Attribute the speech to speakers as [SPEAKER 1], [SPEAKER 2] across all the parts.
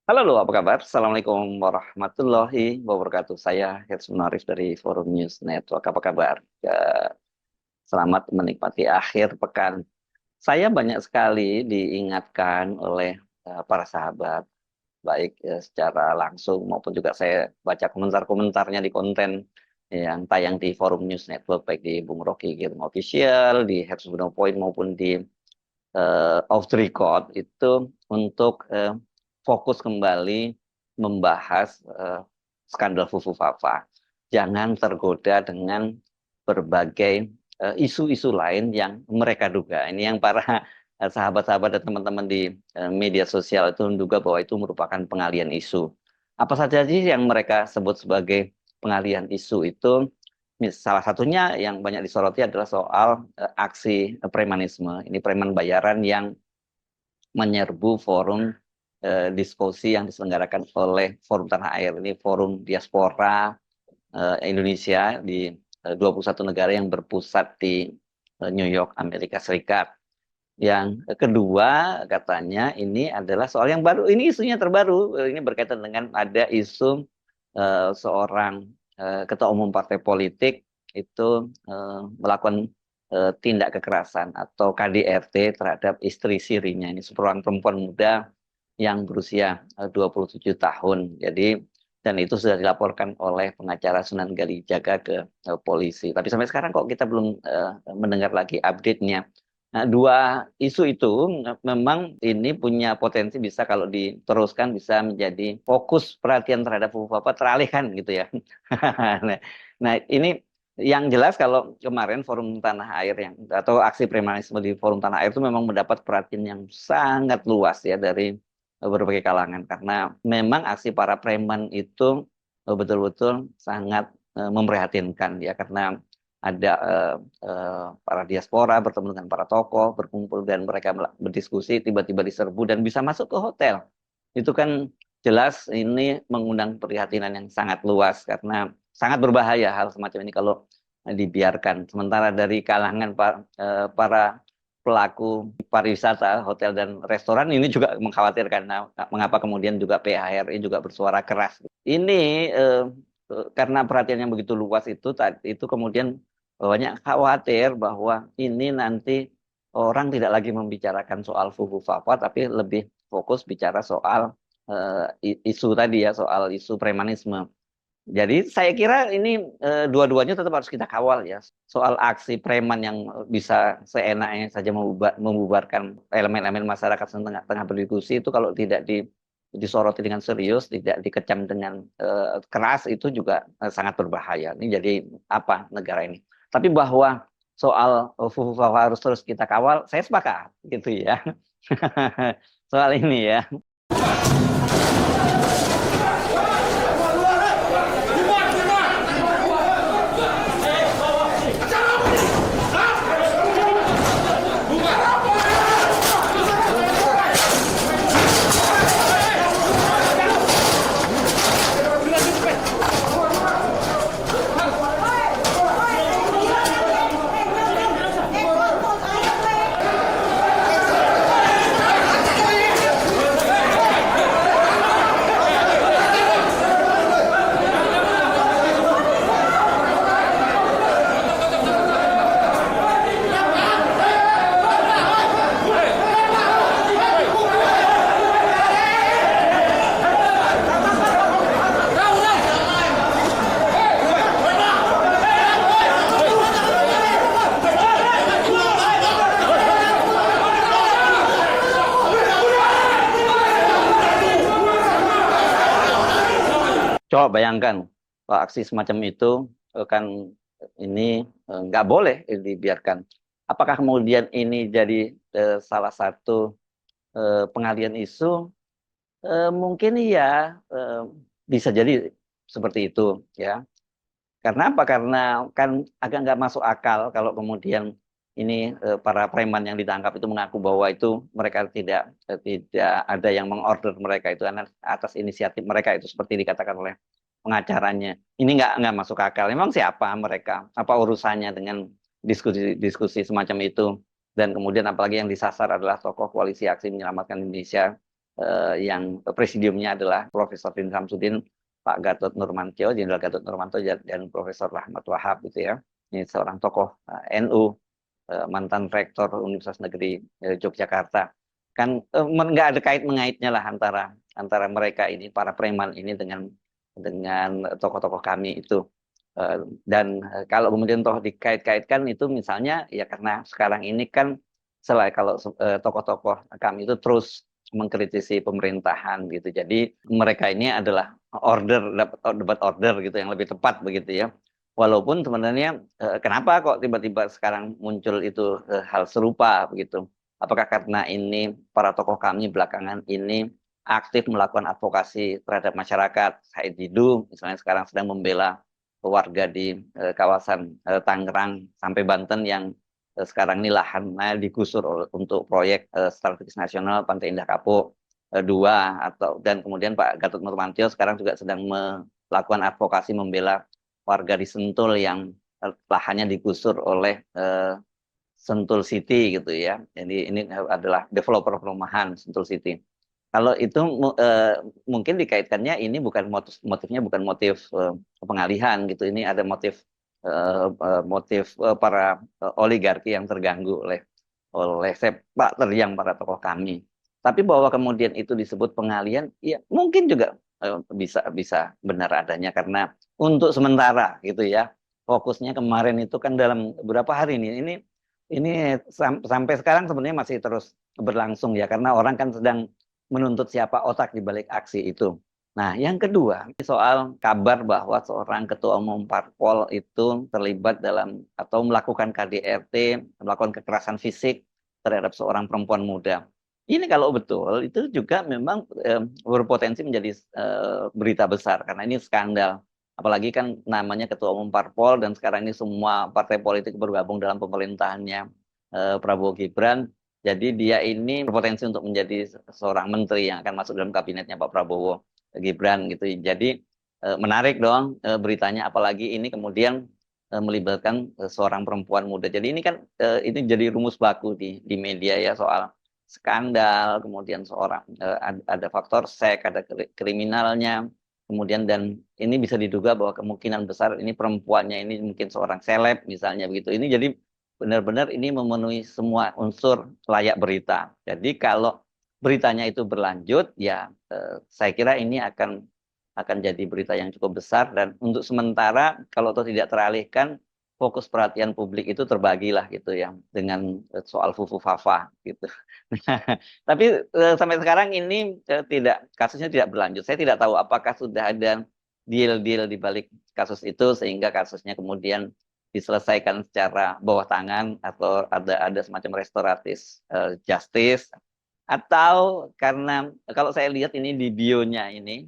[SPEAKER 1] Halo, lo, apa kabar? Assalamualaikum warahmatullahi wabarakatuh. Saya Herz Arif dari Forum News Network. Apa kabar? Selamat menikmati akhir pekan. Saya banyak sekali diingatkan oleh para sahabat, baik secara langsung maupun juga saya baca komentar-komentarnya di konten yang tayang di Forum News Network, baik di Bung Rocky Gerung Official, di Herz Point maupun di off the record itu untuk fokus kembali membahas skandal Fufu Fafa. Jangan tergoda dengan berbagai isu-isu lain yang mereka duga. Ini yang para sahabat-sahabat dan teman-teman di media sosial itu menduga bahwa itu merupakan pengalian isu. Apa saja sih yang mereka sebut sebagai pengalian isu itu? Salah satunya yang banyak disoroti adalah soal aksi premanisme. Ini preman bayaran yang menyerbu forum diskusi yang diselenggarakan oleh Forum Tanah Air. Ini forum diaspora Indonesia di 21 negara yang berpusat di New York, Amerika Serikat. Yang kedua, katanya ini adalah soal yang baru. Ini isunya terbaru. Ini berkaitan dengan ada isu seorang ketua umum partai politik itu melakukan tindak kekerasan atau KDRT terhadap istri sirinya. Ini seorang perempuan muda yang berusia 27 tahun. Jadi dan itu sudah dilaporkan oleh pengacara Sunan Kalijaga ke polisi. Tapi sampai sekarang kok kita belum mendengar lagi update-nya. Nah, dua isu itu memang ini punya potensi bisa kalau diteruskan bisa menjadi fokus perhatian terhadap Fufu teralihkan gitu ya. Nah, nah, ini yang jelas kalau kemarin Forum Tanah Air yang atau aksi premanisme di Forum Tanah Air itu memang mendapat perhatian yang sangat luas ya dari berbagai kalangan karena memang aksi para preman itu betul-betul sangat memprihatinkan ya karena ada para diaspora bertemu dengan para tokoh, berkumpul dan mereka berdiskusi, tiba-tiba diserbu dan bisa masuk ke hotel. Itu kan jelas ini mengundang perhatian yang sangat luas karena sangat berbahaya hal semacam ini kalau dibiarkan. Sementara dari kalangan para pelaku pariwisata, hotel dan restoran ini juga mengkhawatirkan. Nah, mengapa kemudian juga PHRI juga bersuara keras. Ini karena perhatian yang begitu luas itu kemudian banyak khawatir bahwa ini nanti orang tidak lagi membicarakan soal fufu fafa tapi lebih fokus bicara soal isu tadi ya soal isu premanisme. Jadi saya kira ini dua-duanya tetap harus kita kawal ya. Soal aksi preman yang bisa seenaknya saja membubarkan elemen-elemen masyarakat yang tengah berdiskusi itu kalau tidak disoroti dengan serius, tidak dikecam dengan keras itu juga sangat berbahaya. Ini jadi apa negara ini? Tapi bahwa soal FUFA harus terus kita kawal, saya sepakat gitu ya. Soal ini ya. Coba bayangkan, Pak, aksi semacam itu kan ini nggak boleh dibiarkan. Apakah kemudian ini jadi salah satu pengalian isu? Mungkin iya, bisa jadi seperti itu, ya. Karena apa? Karena kan agak nggak masuk akal kalau kemudian ini para preman yang ditangkap itu mengaku bahwa itu mereka tidak ada yang mengorder mereka itu atas inisiatif mereka itu seperti dikatakan oleh pengacaranya. Ini nggak masuk akal. Memang siapa mereka? Apa urusannya dengan diskusi semacam itu? Dan kemudian apalagi yang disasar adalah tokoh koalisi aksi menyelamatkan Indonesia. yang presidiumnya adalah Profesor Din Samsudin, Pak Gatot Nurmantio, Jenderal Gatot Nurmantio, dan Profesor Rahmat Wahab gitu ya. Ini seorang tokoh NU, mantan rektor Universitas Negeri Yogyakarta. Kan nggak ada kait mengaitnya lah antara antara mereka ini, para preman ini dengan tokoh-tokoh kami itu. Dan kalau kemudian toh dikait-kaitkan itu misalnya ya karena sekarang ini kan selain kalau tokoh-tokoh kami itu terus mengkritisi pemerintahan gitu. Jadi mereka ini adalah dapat order gitu yang lebih tepat begitu ya. Walaupun sebenarnya kenapa kok tiba-tiba sekarang muncul itu hal serupa begitu? Apakah karena ini para tokoh kami belakangan ini aktif melakukan advokasi terhadap masyarakat? Said Didu misalnya sekarang sedang membela warga di kawasan Tangerang sampai Banten yang sekarang ini lahannya digusur untuk proyek strategis nasional Pantai Indah Kapuk 2 dan kemudian Pak Gatot Nurmantio sekarang juga sedang melakukan advokasi membela warga di Sentul yang lahannya digusur oleh Sentul City gitu ya. Jadi ini adalah developer perumahan Sentul City. Kalau itu mungkin dikaitkannya ini bukan motifnya bukan motif pengalihan gitu. Ini ada motif para oligarki yang terganggu oleh sepak terjang para tokoh kami. Tapi bahwa kemudian itu disebut pengalihan, ya mungkin juga bisa bisa benar adanya karena untuk sementara gitu ya. Fokusnya kemarin itu kan dalam beberapa hari ini sampai sekarang sebenarnya masih terus berlangsung ya karena orang kan sedang menuntut siapa otak di balik aksi itu. Nah, yang kedua, soal kabar bahwa seorang ketua umum parpol itu terlibat dalam atau melakukan KDRT, melakukan kekerasan fisik terhadap seorang perempuan muda. Ini kalau betul, itu juga memang berpotensi menjadi berita besar karena ini skandal. Apalagi kan namanya ketua umum parpol dan sekarang ini semua partai politik bergabung dalam pemerintahannya Prabowo Gibran. Jadi dia ini berpotensi untuk menjadi seorang menteri yang akan masuk dalam kabinetnya Pak Prabowo Gibran gitu. Jadi menarik dong beritanya, apalagi ini kemudian melibatkan seorang perempuan muda. Jadi ini kan ini jadi rumus baku di media ya soal skandal, kemudian seorang ada faktor seks, ada kriminalnya, kemudian dan ini bisa diduga bahwa kemungkinan besar ini perempuannya ini mungkin seorang seleb misalnya begitu. Ini jadi benar-benar ini memenuhi semua unsur layak berita. Jadi kalau beritanya itu berlanjut, ya saya kira ini akan jadi berita yang cukup besar dan untuk sementara kalau itu tidak teralihkan, fokus perhatian publik itu terbagilah gitu ya dengan soal Fufu Fafa gitu. Tapi sampai sekarang ini kasusnya tidak berlanjut. Saya tidak tahu apakah sudah ada deal-deal di balik kasus itu sehingga kasusnya kemudian diselesaikan secara bawah tangan atau ada semacam restoratif justice atau karena kalau saya lihat ini di bionya ini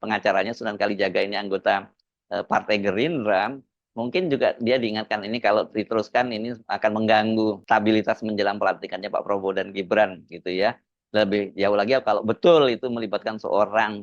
[SPEAKER 1] pengacaranya Sunan Kalijaga ini anggota Partai Gerindra, mungkin juga dia diingatkan ini kalau diteruskan ini akan mengganggu stabilitas menjelang pelantikannya Pak Prabowo dan Gibran gitu ya. Lebih jauh lagi kalau betul itu melibatkan seorang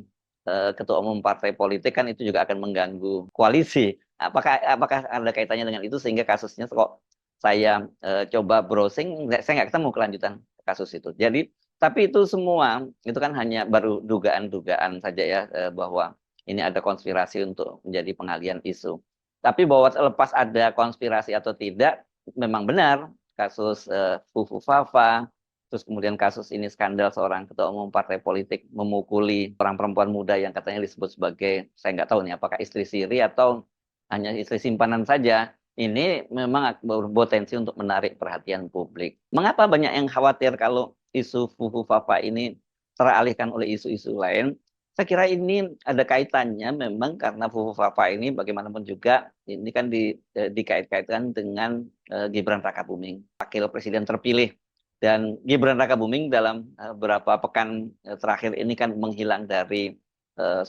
[SPEAKER 1] ketua umum partai politik kan itu juga akan mengganggu koalisi. Apakah ada kaitannya dengan itu sehingga kasusnya kok saya coba browsing, saya nggak ketemu kelanjutan kasus itu. Jadi tapi itu semua itu kan hanya baru dugaan-dugaan saja ya bahwa ini ada konspirasi untuk menjadi pengalian isu. Tapi bahwa lepas ada konspirasi atau tidak, memang benar kasus Fufu Fafa, terus kemudian kasus ini skandal seorang ketua umum partai politik memukuli orang perempuan muda yang katanya disebut sebagai, saya nggak tahu nih apakah istri siri atau hanya istri simpanan saja. Ini memang berpotensi untuk menarik perhatian publik. Mengapa banyak yang khawatir kalau isu Fufu Fafa ini teralihkan oleh isu-isu lain? Saya kira ini ada kaitannya memang karena Fufu Fafa ini bagaimanapun juga ini kan dikait-kaitkan dengan Gibran Rakabuming, wakil presiden terpilih. Dan Gibran Rakabuming dalam beberapa pekan terakhir ini kan menghilang dari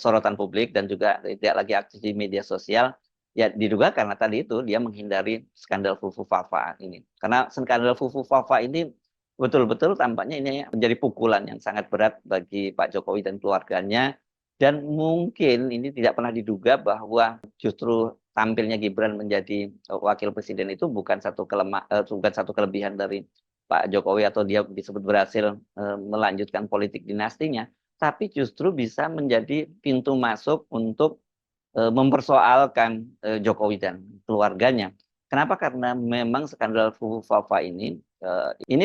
[SPEAKER 1] sorotan publik dan juga tidak lagi aktif di media sosial. Ya diduga karena tadi itu dia menghindari skandal Fufu Fafa ini. Karena skandal Fufu Fafa ini betul-betul tampaknya ini menjadi pukulan yang sangat berat bagi Pak Jokowi dan keluarganya. Dan mungkin ini tidak pernah diduga bahwa justru tampilnya Gibran menjadi wakil presiden itu bukan satu kelebihan dari Pak Jokowi atau dia disebut berhasil melanjutkan politik dinastinya, tapi justru bisa menjadi pintu masuk untuk mempersoalkan Jokowi dan keluarganya. Kenapa? Karena memang skandal Fufu Fafa ini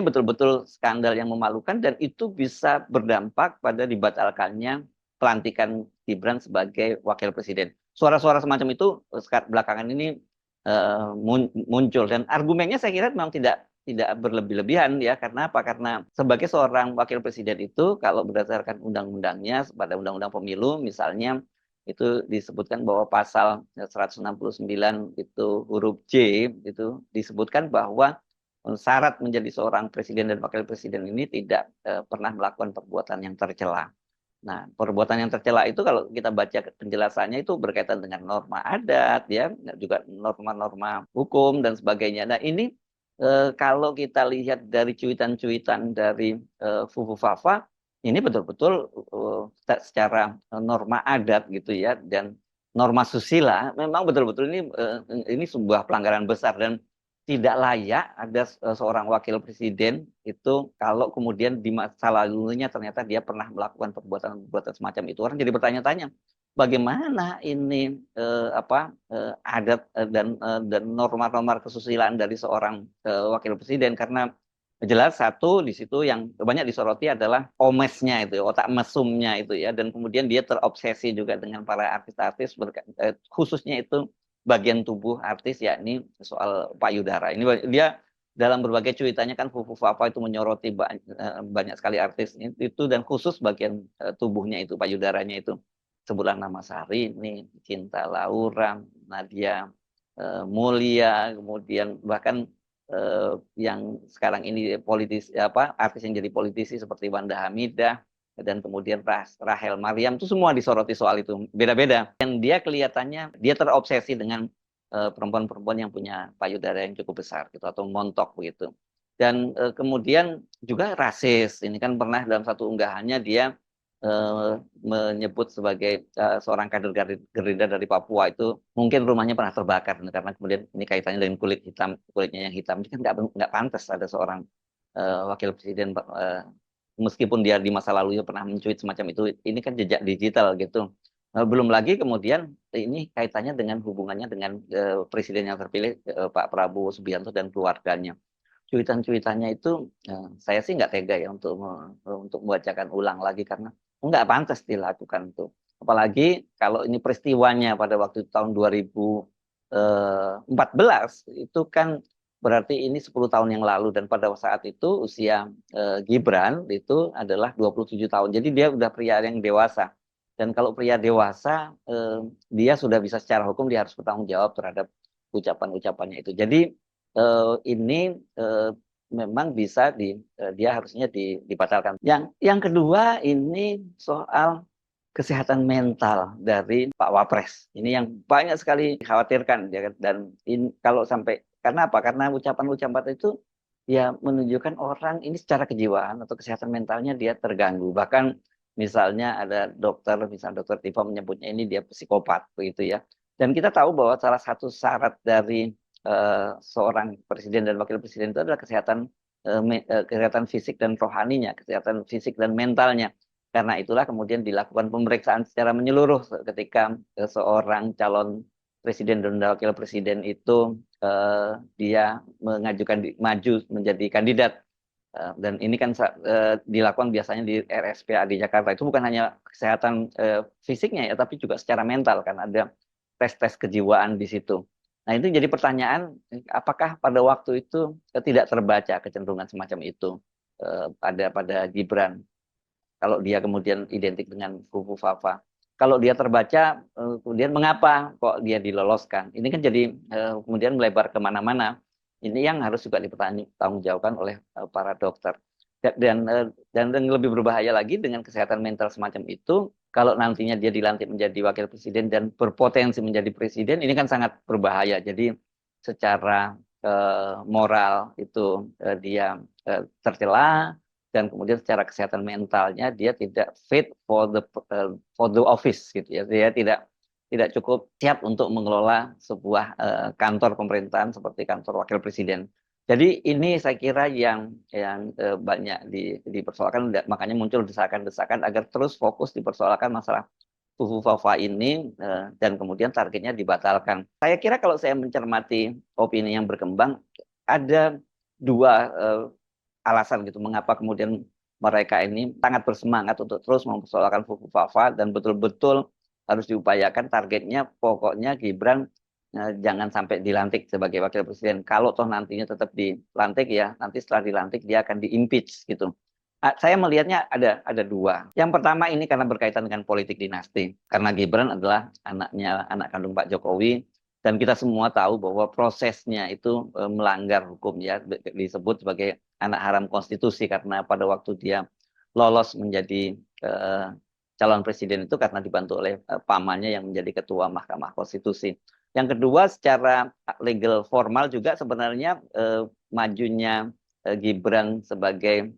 [SPEAKER 1] betul-betul skandal yang memalukan dan itu bisa berdampak pada dibatalkannya pelantikan Gibran sebagai wakil presiden. Suara-suara semacam itu belakangan ini muncul dan argumennya saya kira memang tidak berlebih-lebihan ya. Karena apa? Karena sebagai seorang wakil presiden itu kalau berdasarkan undang-undangnya pada undang-undang pemilu misalnya itu disebutkan bahwa pasal 169 itu huruf J itu disebutkan bahwa syarat menjadi seorang presiden dan wakil presiden ini tidak pernah melakukan perbuatan yang tercela. Nah, perbuatan yang tercela itu kalau kita baca penjelasannya itu berkaitan dengan norma adat, ya, juga norma-norma hukum dan sebagainya. Nah, ini kalau kita lihat dari cuitan-cuitan dari Fufu Fafa, ini betul-betul secara norma adat gitu ya dan norma susila, memang betul-betul ini sebuah pelanggaran besar dan tidak layak ada seorang wakil presiden itu kalau kemudian di masa lalunya ternyata dia pernah melakukan perbuatan-perbuatan semacam itu. Orang jadi bertanya-tanya, bagaimana ini adat dan norma-norma kesusilaan dari seorang wakil presiden karena jelas satu di situ yang banyak disoroti adalah omesnya itu, otak mesumnya itu ya, dan kemudian dia terobsesi juga dengan para artis-artis khususnya itu bagian tubuh artis yakni soal payudara. Ini dia dalam berbagai cuitannya kan Fufu Fafa itu menyoroti banyak sekali artis itu dan khusus bagian tubuhnya itu payudaranya itu. Sebutlah nama Syahrini, Cinta Laura, Nadia Mulia, kemudian bahkan yang sekarang ini artis yang jadi politisi seperti Wanda Hamidah dan kemudian Rahel Mariam itu semua disoroti soal itu beda-beda. Dan dia kelihatannya dia terobsesi dengan perempuan-perempuan yang punya payudara yang cukup besar gitu atau montok begitu. Dan kemudian juga rasis. Ini kan pernah dalam satu unggahannya dia menyebut sebagai seorang kader Gerindra dari Papua itu mungkin rumahnya pernah terbakar karena kemudian ini kaitannya dengan kulitnya yang hitam. Ini kan nggak pantas ada seorang wakil presiden meskipun dia di masa lalunya pernah mencuit semacam itu, ini kan jejak digital gitu. Belum lagi kemudian ini kaitannya dengan hubungannya dengan presiden yang terpilih Pak Prabowo Subianto dan keluarganya. Cuitan-cuitannya itu saya sih nggak tega ya untuk membacakan ulang lagi karena nggak pantas dilakukan tuh. Apalagi kalau ini peristiwanya pada waktu tahun 2014 itu kan berarti ini 10 tahun yang lalu dan pada saat itu usia Gibran itu adalah 27 tahun. Jadi dia udah pria yang dewasa. Dan kalau pria dewasa dia sudah bisa secara hukum dia harus bertanggung jawab terhadap ucapan-ucapannya itu. Jadi ini memang bisa dia harusnya dibatalkan. Yang kedua ini soal kesehatan mental dari Pak Wapres. Ini yang banyak sekali dikhawatirkan ya kan? Dan kalau sampai karena apa? Karena ucapan-ucapan itu ya menunjukkan orang ini secara kejiwaan atau kesehatan mentalnya dia terganggu. Bahkan misalnya ada misalnya dokter Tifa menyebutnya ini dia psikopat begitu ya. Dan kita tahu bahwa salah satu syarat dari seorang presiden dan wakil presiden itu adalah kesehatan fisik dan rohaninya, kesehatan fisik dan mentalnya. Karena itulah kemudian dilakukan pemeriksaan secara menyeluruh ketika seorang calon presiden dan wakil presiden itu dia mengajukan maju menjadi kandidat. Dan ini kan dilakukan biasanya di RSPAD Jakarta. Itu bukan hanya kesehatan fisiknya ya, tapi juga secara mental kan ada tes-tes kejiwaan di situ. Nah itu jadi pertanyaan, apakah pada waktu itu tidak terbaca kecenderungan semacam itu pada Gibran? Kalau dia kemudian identik dengan Fufu Fafa. Kalau dia terbaca, kemudian mengapa kok dia diloloskan? Ini kan jadi kemudian melebar kemana-mana. Ini yang harus juga dipertanggungjawabkan oleh para dokter. Dan lebih berbahaya lagi dengan kesehatan mental semacam itu, kalau nantinya dia dilantik menjadi wakil presiden dan berpotensi menjadi presiden, ini kan sangat berbahaya. Jadi secara moral itu dia tercela, dan kemudian secara kesehatan mentalnya dia tidak fit for the office gitu ya. Dia tidak cukup siap untuk mengelola sebuah kantor pemerintahan seperti kantor wakil presiden. Jadi ini saya kira yang banyak dipersoalkan, makanya muncul desakan-desakan agar terus fokus dipersoalkan masalah Fufu Fafa ini dan kemudian targetnya dibatalkan. Saya kira kalau saya mencermati opini yang berkembang, ada dua alasan gitu mengapa kemudian mereka ini sangat bersemangat untuk terus mempersoalkan Fufu Fafa dan betul-betul harus diupayakan targetnya pokoknya Gibran jangan sampai dilantik sebagai wakil presiden. Kalau toh nantinya tetap dilantik ya, nanti setelah dilantik dia akan diimpeach gitu. Saya melihatnya ada dua. Yang pertama ini karena berkaitan dengan politik dinasti. Karena Gibran adalah anak kandung Pak Jokowi dan kita semua tahu bahwa prosesnya itu melanggar hukum ya, disebut sebagai anak haram konstitusi karena pada waktu dia lolos menjadi calon presiden itu karena dibantu oleh pamannya yang menjadi ketua Mahkamah Konstitusi. Yang kedua, secara legal formal juga sebenarnya majunya Gibran sebagai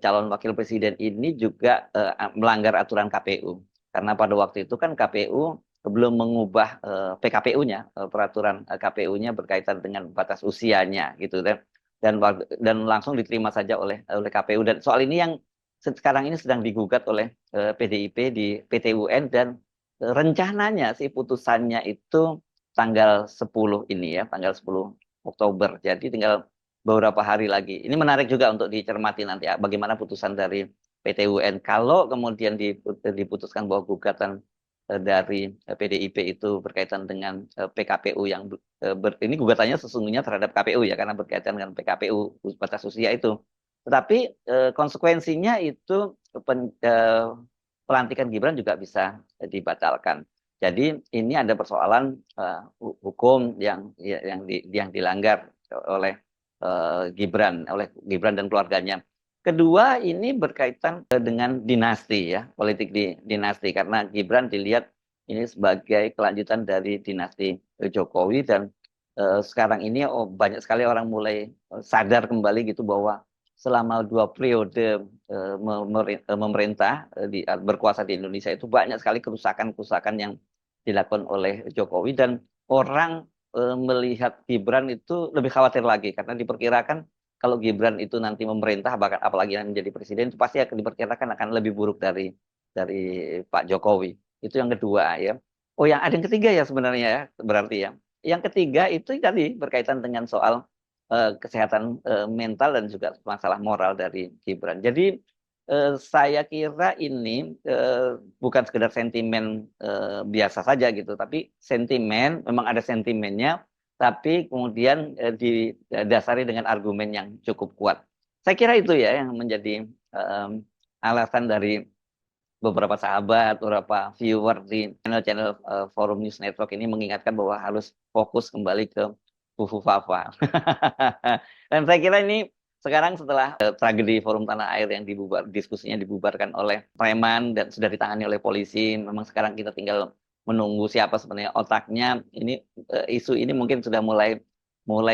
[SPEAKER 1] calon wakil presiden ini juga melanggar aturan KPU. Karena pada waktu itu kan KPU belum mengubah PKPU-nya, peraturan KPU-nya berkaitan dengan batas usianya gitu dan langsung diterima saja oleh KPU. Dan soal ini yang sekarang ini sedang digugat oleh PDIP di PT UN dan rencananya sih putusannya itu tanggal 10 ini ya, tanggal 10 Oktober. Jadi tinggal beberapa hari lagi. Ini menarik juga untuk dicermati nanti ya, bagaimana putusan dari PT UN. Kalau kemudian diputuskan bahwa gugatan dari PDIP itu berkaitan dengan PKPU yang ini gugatannya sesungguhnya terhadap KPU ya karena berkaitan dengan PKPU batas usia itu. Tetapi konsekuensinya itu pelantikan Gibran juga bisa dibatalkan. Jadi ini ada persoalan hukum yang dilanggar oleh oleh Gibran dan keluarganya. Kedua, ini berkaitan dengan dinasti ya, politik dinasti karena Gibran dilihat ini sebagai kelanjutan dari dinasti Jokowi dan sekarang ini banyak sekali orang mulai sadar kembali gitu bahwa selama 2 periode memerintah berkuasa di Indonesia itu banyak sekali kerusakan-kerusakan yang dilakukan oleh Jokowi dan orang melihat Gibran itu lebih khawatir lagi karena diperkirakan kalau Gibran itu nanti memerintah bahkan apalagi menjadi presiden itu pasti akan diperkirakan akan lebih buruk dari Pak Jokowi. Itu yang kedua ya. Oh, yang ada yang ketiga ya sebenarnya ya berarti ya. Yang ketiga itu tadi berkaitan dengan soal kesehatan mental dan juga masalah moral dari Gibran. Jadi saya kira ini bukan sekedar sentimen biasa saja gitu, tapi sentimen memang ada sentimennya, tapi kemudian didasari dengan argumen yang cukup kuat. Saya kira itu ya yang menjadi alasan dari beberapa sahabat, beberapa viewer di channel-channel Forum News Network ini mengingatkan bahwa harus fokus kembali ke Fufu Fafa. Dan saya kira ini sekarang setelah tragedi Forum Tanah Air yang diskusinya dibubarkan oleh preman dan sudah ditangani oleh polisi, memang sekarang kita tinggal menunggu siapa sebenarnya otaknya. Ini isu ini mungkin sudah mulai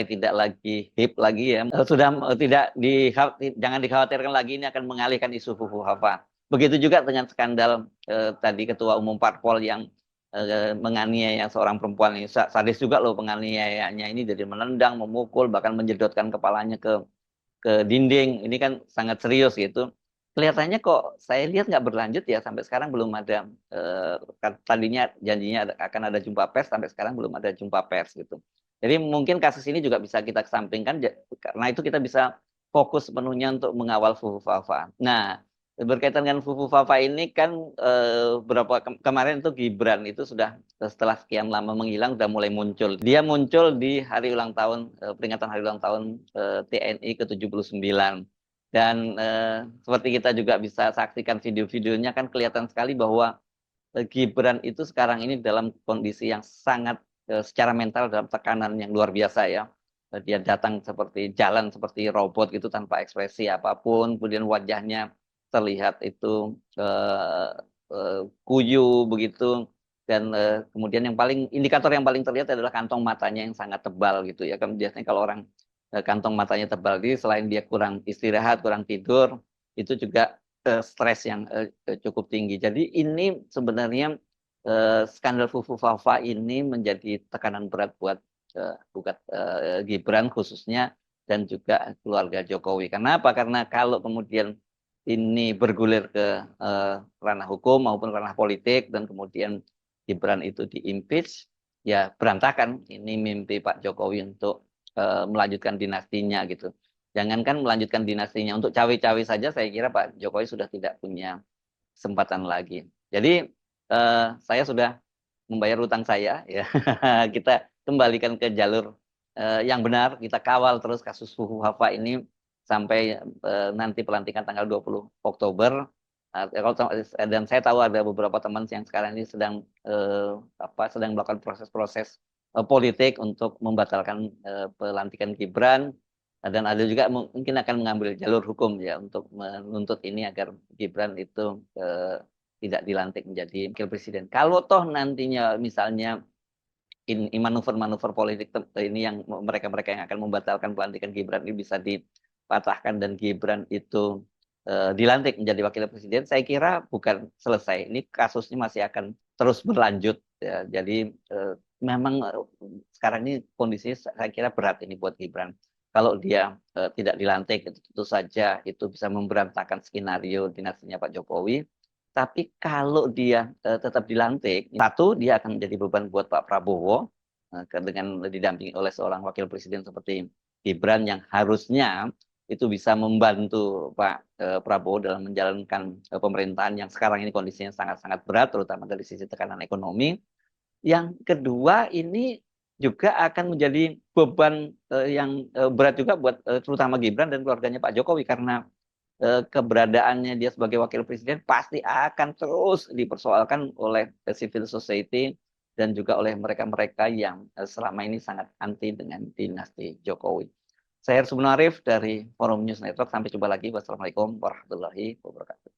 [SPEAKER 1] tidak lagi hip lagi ya. Sudah tidak jangan dikhawatirkan lagi ini akan mengalihkan isu Fufu Fafa. Begitu juga dengan skandal tadi ketua umum parpol yang menganiaya seorang perempuan ini sadis juga loh penganiayaannya ini jadi menendang, memukul, bahkan menjedotkan kepalanya ke dinding. Ini kan sangat serius gitu. Kelihatannya kok saya lihat nggak berlanjut ya sampai sekarang belum ada tadinya janjinya akan ada jumpa pers sampai sekarang belum ada jumpa pers gitu. Jadi mungkin kasus ini juga bisa kita kesampingkan karena itu kita bisa fokus sepenuhnya untuk mengawal Fufu Fafa. Nah, berkaitan dengan Fufu Fafa ini kan kemarin itu Gibran itu sudah setelah sekian lama menghilang sudah mulai muncul. Dia muncul di hari ulang tahun peringatan hari ulang tahun TNI ke-79. Dan seperti kita juga bisa saksikan video-videonya kan kelihatan sekali bahwa Gibran itu sekarang ini dalam kondisi yang sangat secara mental dalam tekanan yang luar biasa ya. Dia datang jalan seperti robot gitu tanpa ekspresi apapun, kemudian wajahnya terlihat itu kuyu begitu dan kemudian indikator yang paling terlihat adalah kantong matanya yang sangat tebal gitu ya. Kan biasanya kalau orang kantong matanya tebal jadi selain dia kurang istirahat, kurang tidur, itu juga stres yang cukup tinggi. Jadi ini sebenarnya skandal Fufu Fafa ini menjadi tekanan berat buat Gibran khususnya dan juga keluarga Jokowi. Kenapa? Karena kalau kemudian ini bergulir ke ranah hukum maupun ranah politik dan kemudian Gibran itu diimpeach, ya berantakan ini mimpi Pak Jokowi untuk melanjutkan dinastinya gitu. Jangankan melanjutkan dinastinya, untuk cawe-cawe saja saya kira Pak Jokowi sudah tidak punya kesempatan lagi. Jadi saya sudah membayar utang saya, ya. Kita kembalikan ke jalur yang benar, kita kawal terus kasus Fuhu Hapa ini sampai nanti pelantikan tanggal 20 Oktober. Dan saya tahu ada beberapa teman yang sekarang ini sedang melakukan proses-proses politik untuk membatalkan pelantikan Gibran, dan ada juga mungkin akan mengambil jalur hukum ya untuk menuntut ini agar Gibran itu tidak dilantik menjadi wakil presiden. Kalau toh nantinya misalnya manuver-manuver politik ini yang mereka-mereka yang akan membatalkan pelantikan Gibran ini bisa dipatahkan dan Gibran itu dilantik menjadi wakil presiden, saya kira bukan selesai. Ini kasusnya masih akan terus berlanjut ya. Jadi memang sekarang ini kondisinya saya kira berat ini buat Gibran. Kalau dia tidak dilantik, itu tentu saja itu bisa memberantakan skenario dinastinya Pak Jokowi. Tapi kalau dia tetap dilantik, satu, dia akan menjadi beban buat Pak Prabowo dengan didampingi oleh seorang wakil presiden seperti Gibran yang harusnya itu bisa membantu Pak Prabowo dalam menjalankan pemerintahan yang sekarang ini kondisinya sangat-sangat berat, terutama dari sisi tekanan ekonomi. Yang kedua, ini juga akan menjadi beban yang berat juga buat terutama Gibran dan keluarganya Pak Jokowi, karena keberadaannya dia sebagai wakil presiden pasti akan terus dipersoalkan oleh civil society dan juga oleh mereka-mereka yang selama ini sangat anti dengan dinasti Jokowi. Saya Hersum Arif dari Forum News Network. Sampai jumpa lagi. Wassalamualaikum warahmatullahi wabarakatuh.